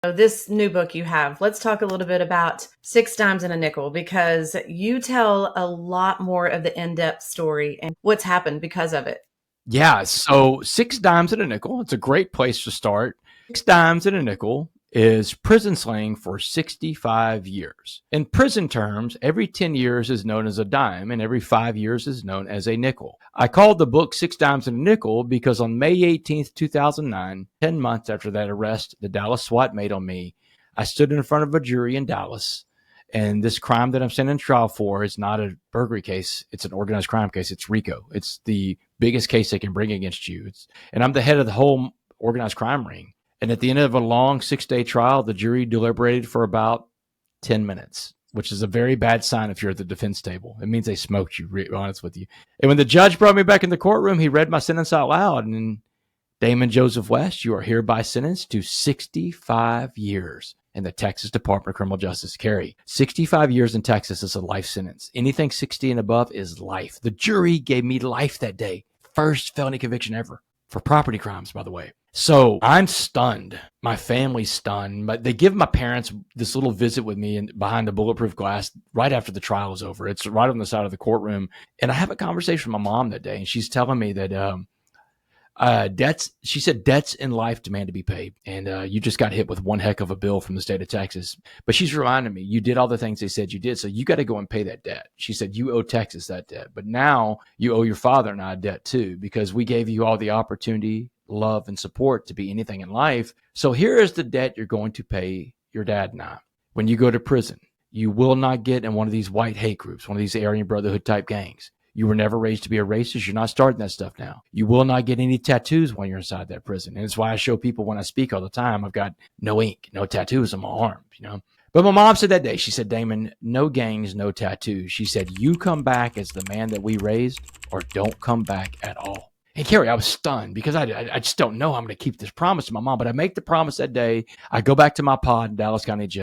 So this new book you have, let's talk a little bit about Six Dimes and a Nickel, because you tell a lot more of the in-depth story and what's happened because of it. Yeah, so Six Dimes and a Nickel. It's a great place to start. Six Dimes and a Nickel is prison slang for 65 years. In prison terms, every 10 years is known as a dime and every 5 years is known as a nickel. I called the book Six Dimes and a Nickel because on May 18th, 2009, 10 months after that arrest the Dallas SWAT made on me, I stood in front of a jury in Dallas. And this crime that I'm standing trial for is not a burglary case. It's an organized crime case. It's RICO. It's the biggest case they can bring against you. And I'm the head of the whole organized crime ring. And at the end of a long 6-day trial, the jury deliberated for about 10 minutes, which is a very bad sign if you're at the defense table. It means they smoked you, to be honest with you. And when the judge brought me back in the courtroom, he read my sentence out loud. And Damon Joseph West, you are hereby sentenced to 65 years in the Texas Department of Criminal Justice. Kerri, 65 years in Texas is a life sentence. Anything 60 and above is life. The jury gave me life that day. First felony conviction ever for property crimes, by the way. So I'm stunned. My family's stunned. But they give my parents this little visit with me behind the bulletproof glass right after the trial is over. It's right on the side of the courtroom. And I have a conversation with my mom that day, and she's telling me that she said debts in life demand to be paid. And you just got hit with one heck of a bill from the state of Texas. But she's reminding me, you did all the things they said you did. So you got to go and pay that debt. She said, you owe Texas that debt. But now you owe your father and I a debt too, because we gave you all the opportunity, love, and support to be anything in life. So here is the debt you're going to pay your dad and I. When you go to prison, you will not get in one of these white hate groups, one of these Aryan Brotherhood type gangs. You were never raised to be a racist. You're not starting that stuff now. You will not get any tattoos when you're inside that prison. And it's why I show people when I speak all the time, I've got no ink, no tattoos on my arms, But my mom said that day, she said, Damon, no gangs, no tattoos. She said, you come back as the man that we raised or don't come back at all. And Kerri, I was stunned because I just don't know how I'm going to keep this promise to my mom. But I make the promise that day. I go back to my pod in Dallas County Jail.